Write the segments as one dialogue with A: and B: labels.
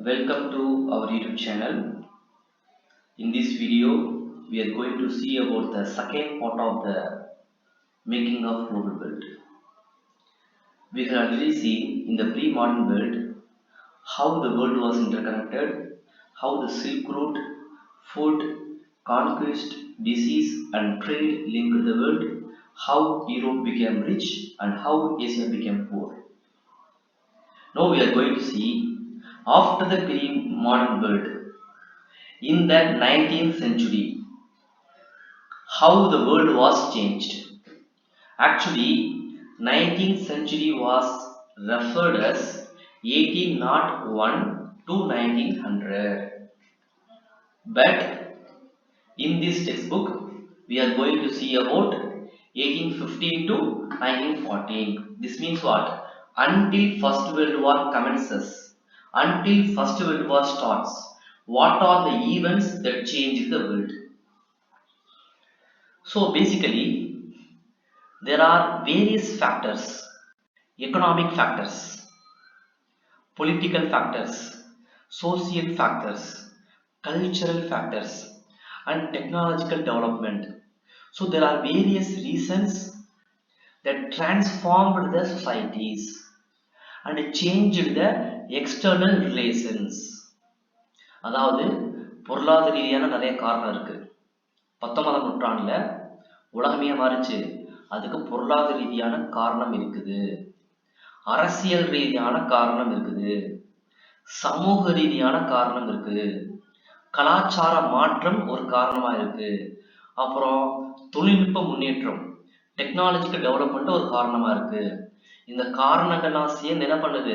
A: Welcome to our YouTube channel. In this video, we are going to see about the second part of the making of global world. We have already seen in the pre-modern world how the world was interconnected, how the Silk Route, food, conquest, disease, and trade linked the world, how Europe became rich, and how Asia became poor. Now we are going to see after the pre-modern world in the 19th century how the world was changed. Actually, 19th century was referred as 1801 to 1900. But in this textbook, we are going to see about 1815 to 1914. This means what? Until First World War commences, until First World War starts, what are the events that changed the world? So basically, there are various factors: economic factors, political factors, social factors, cultural factors, and technological development. So there are various reasons that transformed the societies and changed the external relations. அதாவது பொருளாதார ரீதியான நிறைய காரணம் இருக்கு. 19ஆம் நூற்றாண்டுல உலகமே மாறிச்சு. அதுக்கு பொருளாதார ரீதியான காரணம் இருக்குது, அரசியல் ரீதியான காரணம் இருக்குது, சமூக ரீதியான காரணம் இருக்குது, கலாச்சார மாற்றம் ஒரு காரணமா இருக்கு, அப்புறம் தொழில்நுட்ப முன்னேற்றம், டெக்னாலஜிக்கல் டெவலப்மெண்ட் ஒரு காரணமா இருக்கு. இந்த காரணங்கள்லாம் சேர்ந்து என்ன பண்ணுது,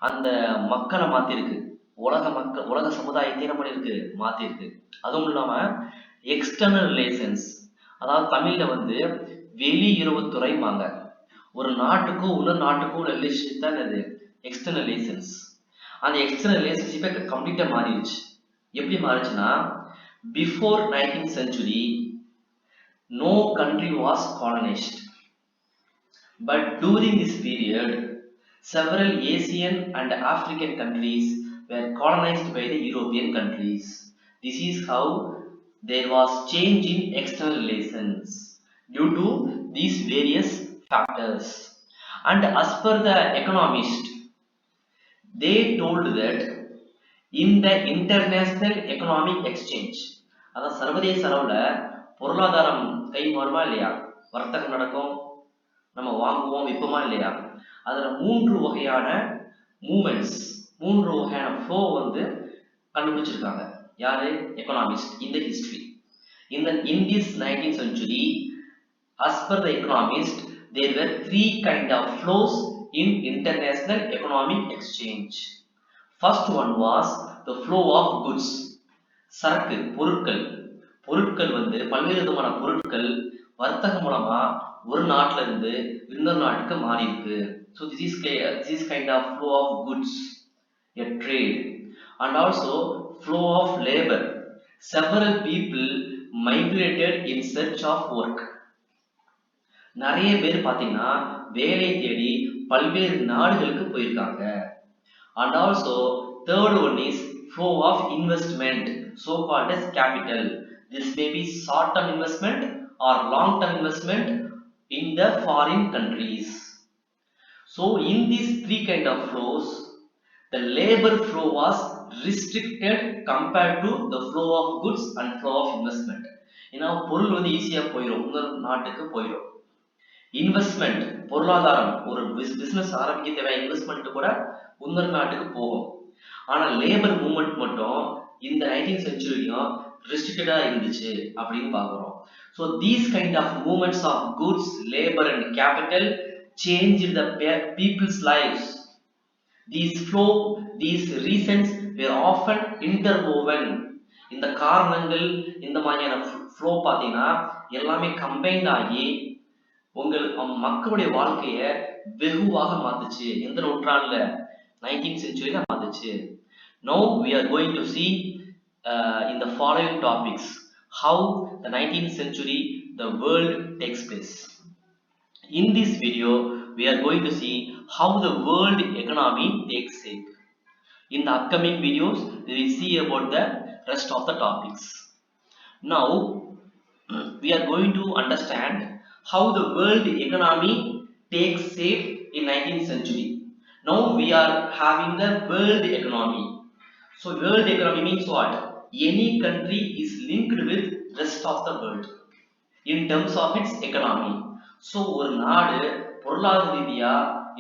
A: அந்த மக்களை மாத்திருக்கு, உலக சமுதாயத்தை என்ன பண்ணிருக்கு, மாத்திருக்கு. அதுவும் இல்லாம எக்ஸ்டர்னல் ரிலேஷன்ஸ், அதாவது தமிழ்ல வெளியுறவுத்துறைமாங்க. ஒரு நாட்டுக்கும் இன்னொரு நாட்டுக்கும் உள்ள ரிலேஷன்ஷிப் தான் இது எக்ஸ்டர்னல் ரிலேஷன்ஸ். அந்த எக்ஸ்டர்னல் ரிலேஷன்ஷிப்பை கம்ப்ளீட்டா மாறிடுச்சு. எப்படி மாறிச்சுன்னா, before 19th century no country was colonized, but during this period several Asian and African countries were colonized by the European countries. This is how there was change in external relations due to these various factors. And as per the economist, they told that in the international economic exchange, அதான் சர்வதேச அளவுல பொருளாதாரம் கை மாறுமா இல்லையா, வர்த்தகம் நடக்கும், நம்ம வாங்குவோம் விற்போமா இல்லையா, அதுல மூன்று வகையான மூமெண்ட்ஸ், மூன்று வகையான ஃப்ளோ கண்டுபிடிச்சிருக்காங்க. யாரு? எக்கனாமிஸ்ட். இந்த history in this 19th century, as per the economist, there were three kind of flows in international economic exchange. First one was the flow of goods. சரக்கு, பொருட்கள். பொருட்கள் பல்வேறு விதமான பொருட்கள் வர்த்தகம் மூலமா ஒரு நாட்டுல இருந்து இன்னொரு நாட்டுக்கு மாறி இருக்கு. So this is kind of flow of goods, a trade. And also flow of labor. Several people migrated in search of work. நிறைய பேர் பாத்தீங்கன்னா வேலை தேடி பல்வேறு நாடுகளுக்கு போயிருக்காங்க. And also third one is flow of investment, so called as capital. This may be short term investment or long term investment in the foreign countries. So in these three kind of flows, the labor flow was restricted compared to the flow of goods and flow of investment. ஏன்னா பொருள் ஈஸியா போயிடும், இன்னொரு நாட்டுக்கு போயிடும். Investment, பொருளாதாரம், ஒரு business ஆரம்பிக்க தேவை இன்வெஸ்ட்மெண்ட் கூட இன்னொரு நாட்டுக்கு போகும். ஆனா லேபர் மூவ்மெண்ட் மட்டும் இந்த 19th centuryயும் ரெஸ்ட்ரிக்டடா இருந்துச்சு அப்படின்னு பாக்குறோம். So these kind of movements of goods, labor and capital changed the people's lives. These reasons were often interwoven. இந்த காரணங்கள், இந்த மாதிரியான ஃப்ளோ பாத்தீங்கன்னா எல்லாமே கம்பைன்ட் ஆகி மக்களுடைய வாழ்க்கைய வெகுவாக மாத்துச்சு. எந்த நூற்றாண்டுல? 19th century மாத்துச்சு. Now we are going to see in the following topics how the 19th century the world takes place. In this video we are going to see how the world economy takes shape. In the upcoming videos, we will see about the rest of the topics. Now, we are going to understand how the world economy takes shape in 19th century. Now we are having the world economy. So world economy means what? Any country is linked with rest of the world in terms of its economy. So ஒரு நாடு பொருளாதார ரீதியா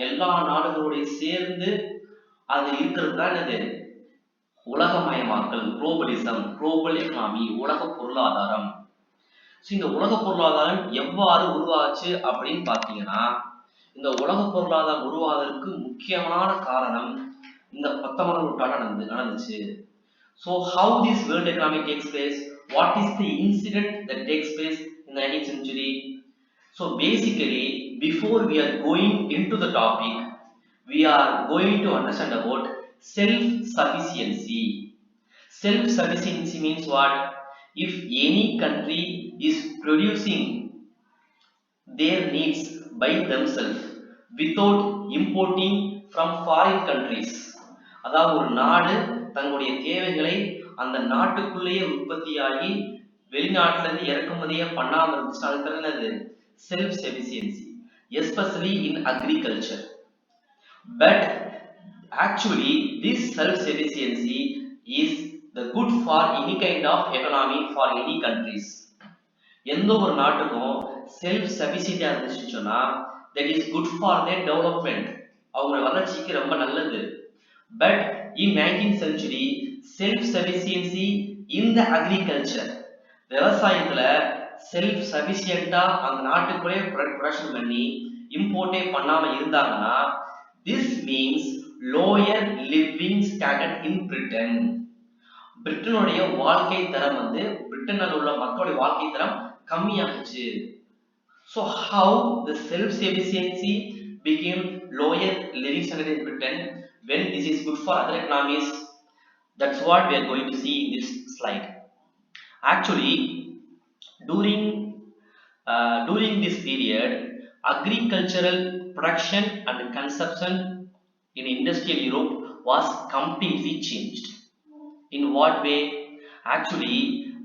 A: எல்லா நாடுகளோடய சேர்ந்து அது இருக்கிறது தான் இது உலகமயமாக்கல், குளோபலிசம், குளோபல் எக்கனாமி, உலக பொருளாதாரம். ஸோ இந்த உலக பொருளாதாரம் எவ்வாறு உருவாச்சு அப்படின்னு பார்த்தீங்கன்னா, இந்த உலக பொருளாதாரம் உருவாவதற்கு முக்கியமான காரணம் இந்த 19ஆம் நூற்றாண்டு நடந்துச்சு. So how this world economy takes place, what is the incident that takes place in the 19th century. So basically, before we are going into the topic, we are going to understand about self-sufficiency. Self-sufficiency means what? If any country is producing their needs by themselves without importing from foreign countries. அதாவது ஒரு நாடு தங்களுடைய தேவைகளை அந்த நாட்டுக்குள்ளேயே உற்பத்தியாகி வெளிநாட்டுல இருந்து இறக்குமதியே பண்ணாம இருந்துச்சுன்னா அது பேர் என்னது? Self sufficiency, especially in agriculture. But actually this self sufficiency is the good for any kind of economy for any countries. எந்த ஒரு நாட்டுக்கும் செல்ஃப் சஃபிஷியன்டா இருந்துச்சுன்னு சொன்னா that is good for their development, அவங்க வளர்ச்சிக்கு ரொம்ப நல்லது. But in 19th century self sufficiency in the agriculture, விவசாயத்துல செல்ஃப் சஃபிஷியண்டா அந்த நாட்டுக்குள்ளே ப்ரொடக்ஷன் பண்ணி இம்போர்ட்டே பண்ணாம இருந்தாங்கன்னா this means lower living standard in Britain. பிரிட்டனுடைய வாழ்க்கை தரம் பிரிட்டனில் உள்ள மக்களுடைய வாழ்க்கை தரம் கம்மியாகுச்சு. So how the self sufficiency became lower living standard in Britain when this is good for other economies? That's what we are going to see in this slide. Actually, during this period, agricultural production and consumption in industrial Europe was completely changed. In what way? Actually,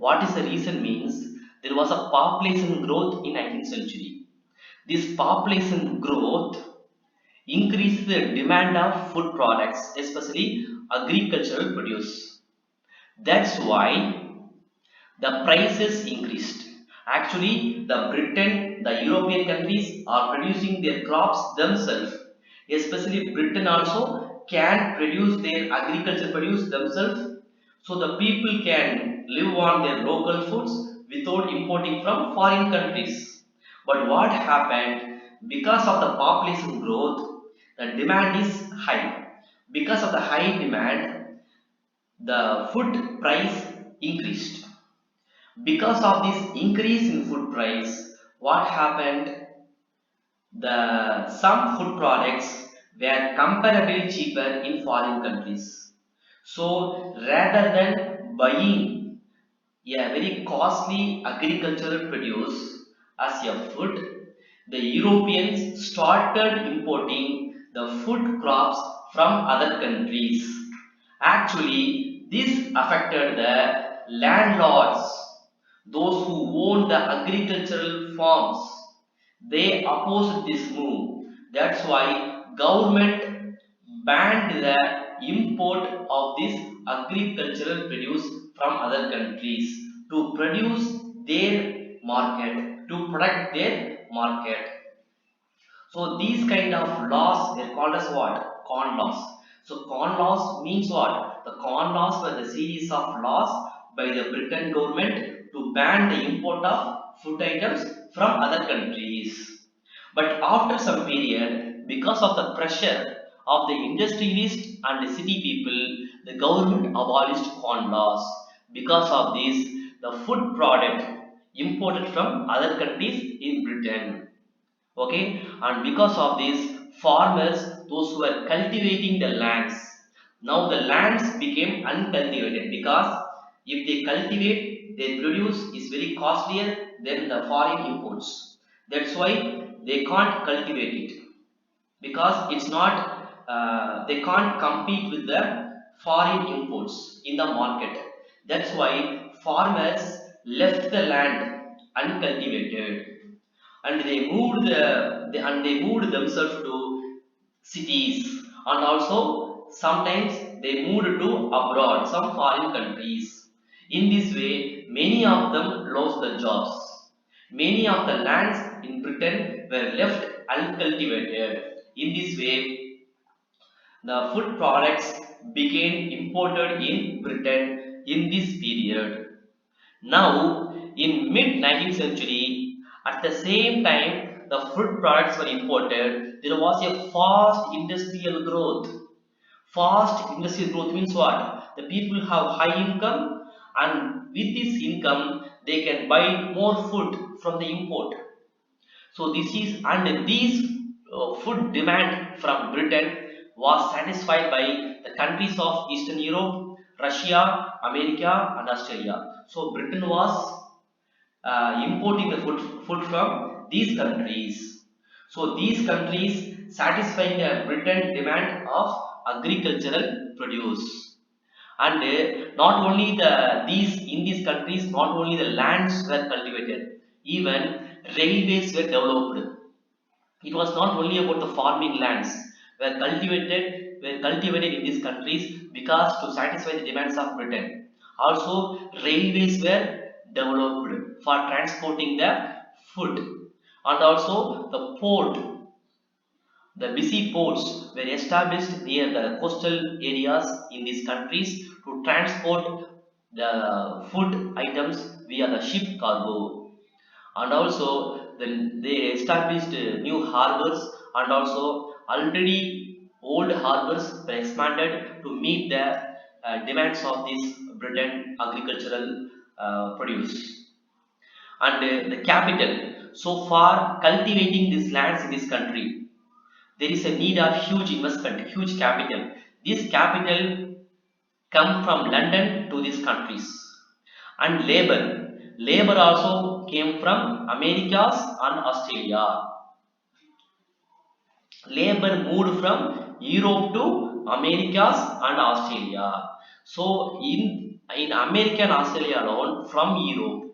A: what is the reason means there was a population growth in 19th century. This population growth increased the demand of food products, especially agricultural produce. That's why the prices increased. Actually, the Britain, the European countries are producing their crops themselves. Especially Britain also can produce their agriculture produce themselves. So the people can live on their local foods without importing from foreign countries. But what happened? Because of the population growth, the demand is high. Because of the high demand, the food price increased. Because of this increase in food price, what happened? Some food products were comparably cheaper in foreign countries. So rather than buying a very costly agricultural produce as a food, the Europeans started importing the food crops from other countries. Actually, this affected the landlords, those who own the agricultural farms. They opposed this move. That's why government banned the import of this agricultural produce from other countries to produce their market, to protect their market. So these kind of laws were called as what? Corn laws. So corn laws means what? The corn laws were the series of laws by the Britain government to ban the import of food items from other countries. But after some period, because of the pressure of the industrialists and the city people, the government abolished corn laws. Because of this, the food product imported from other countries in Britain. Okay, and because of this, farmers, those who were cultivating the lands, now the lands became uncultivated because if they cultivate, their produce is very costlier than the foreign imports. That's why they can't cultivate it because it's not they can't compete with the foreign imports in the market. That's why farmers left the land uncultivated, and they moved themselves to cities, and also sometimes they moved to abroad, some foreign countries. In this way, many of them lost their jobs. Many of the lands in Britain were left uncultivated. In this way, the food products became imported in Britain in this period. Now, in mid 19th century, at the same time the food products were imported, there was a fast industrial growth. Fast industrial growth means what? The people have high income, and with this income they can buy more food from the import. So this is, and these food demand from Britain was satisfied by the countries of Eastern Europe, Russia, America, and Australia. So Britain was importing the food from these countries. So these countries satisfying the Britain demand of agricultural produce. And not only these in these countries, not only the lands were cultivated, even railways were developed. It was not only about the farming lands were cultivated in these countries because to satisfy the demands of Britain. Also, railways were developed for transporting the food, and also the port, the busy ports were established near the coastal areas in these countries to transport the food items via the ship cargo. And also then they established new harbors, and also already old harbors were expanded to meet the demands of this Britain agricultural produce. And the capital, so far cultivating these lands in this country, there is a need of huge investment, huge capital. This capital come from London to these countries. And labor also came from Americas and Australia. Labor moved from Europe to Americas and Australia. So in America and Australia alone, from Europe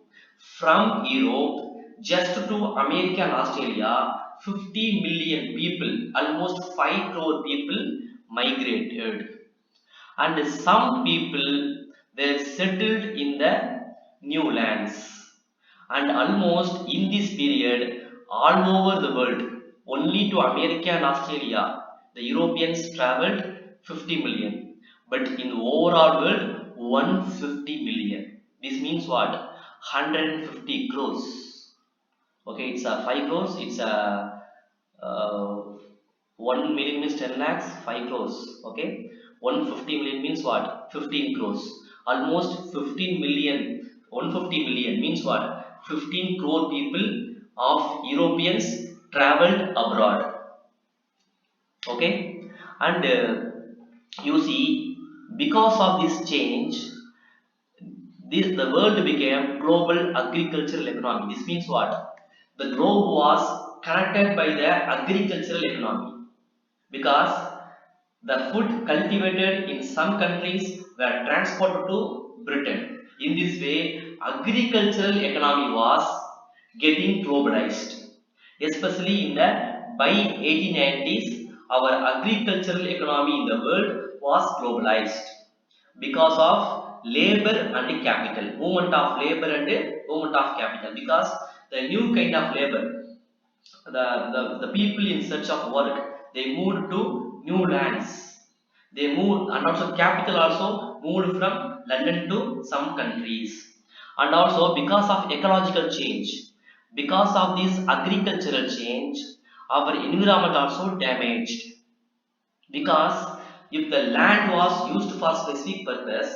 A: just to America and Australia, 50 million people, almost 5 crore people migrated, and some people were settled in the new lands. And almost in this period, all over the world, only to America and Australia the Europeans traveled 50 million, but in the overall world 150 million. This means what? 150 crores. Okay, it's a 5 crores, it's a uh, 1 million means 10 lakhs, 5 crores. Okay, 150 million means what? 15 crores. Almost 15 million. 150 million means what? 15 crore people of Europeans traveled abroad. Okay, and you see, because of this change, the world became global agricultural economy. This means what? The globe was connected by the agricultural economy, because the food cultivated in some countries were transported to Britain. In this way, agricultural economy was getting globalized. Especially in the by 1890s, our agricultural economy in the world was globalized because of labor and capital, movement of labor and movement of capital. Because the new kind of labor, the people in search of work, they moved to new lands. They moved, and also capital also moved from London to some countries. And also because of ecological change, because of this agricultural change, our environment also damaged. Because if the land was used for specific purpose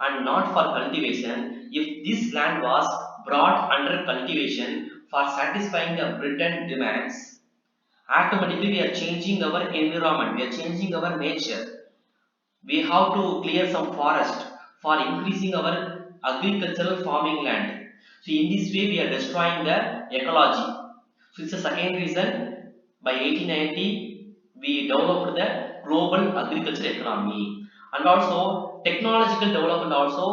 A: and not for cultivation, if this land was brought under cultivation for satisfying the Britain demands, automatically we are changing our environment, we are changing our nature. We have to clear some forest for increasing our agricultural farming land. So in this way we are destroying the ecology. So it's the second reason, by 1890 we developed the global agriculture economy. And also technological development also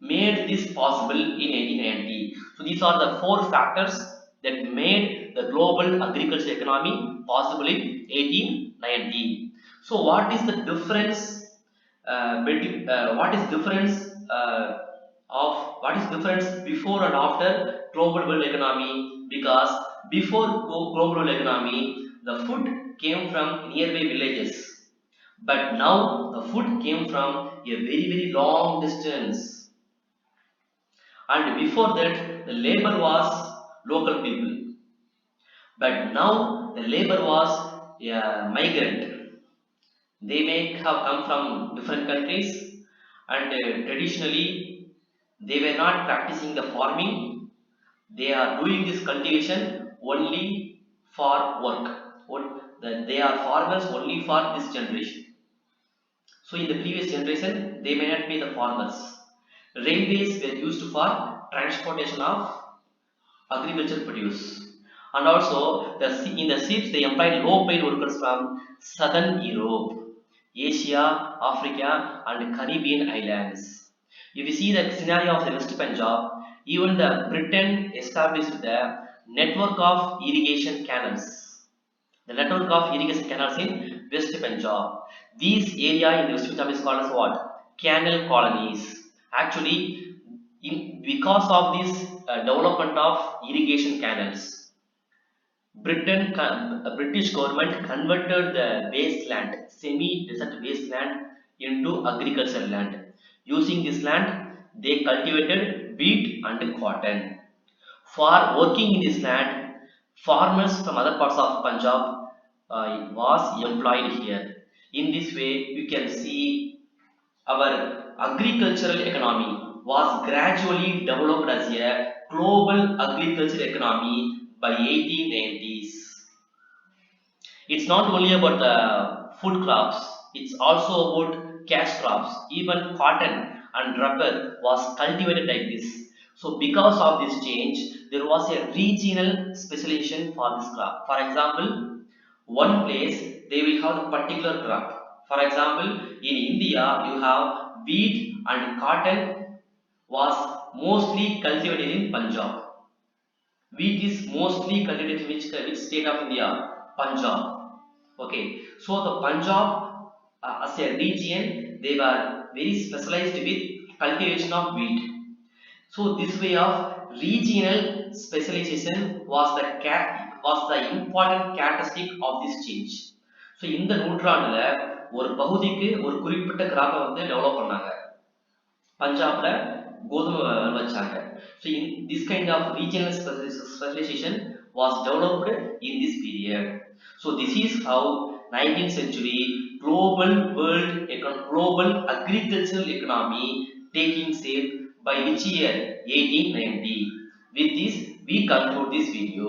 A: made this possible in 1890. So these are the four factors that made the global agriculture economy possible in 1890. So what is difference what is difference before and after global world economy? Because before global world economy, the food came from nearby villages, but now the food came from a very long distance. And before that, the labor was local people, but now the labor was a migrant. They may have come from different countries, and traditionally they were not practicing the farming. They are doing this cultivation only for work. They are farmers only for this generation. So in the previous generation, they may not be the farmers. Railways were used for transportation of agriculture produce. And also, in the ships, they employed low-paid workers from southern Europe, Asia, Africa, and Caribbean islands. If you see the scenario of the West Punjab, even the Britain established the network of irrigation canals. The network of irrigation canals in West Punjab. These area in the West Punjab is called as what? Canal colonies. Actually, because of this development of irrigation canals, British government converted the wasteland, semi-desert wasteland, into agricultural land. Using this land, they cultivated wheat and cotton. For working in this land, farmers from other parts of Punjab was employed here. In this way, you can see our agricultural economy was gradually developed as a global agricultural economy by 1890s. It's not only about the food crops, it's also about cash crops. Even cotton and rubber was cultivated like this. So because of this change, there was a regional specialization for this crop. For example, one place they will have the particular crop. For example, in India, you have wheat and cotton was mostly cultivated in Punjab. Wheat is mostly cultivated in which state of India? Punjab. Okay, so the Punjab as a region, they were very specialized with cultivation of wheat. So this way of regional specialization was the important characteristic of this change. So இந்த நூற்றாண்டுல ஒரு பகுதிக்கு ஒரு குறிப்பிட்ட கிராப்பை வந்து develop பண்ணாங்க. பஞ்சாப்ல கோதுமை வச்சாங்க. So this kind of regional specialization was developed in this period. So this is how 19th century global agricultural economy taking shape by which year? 1890. With this, we conclude this video.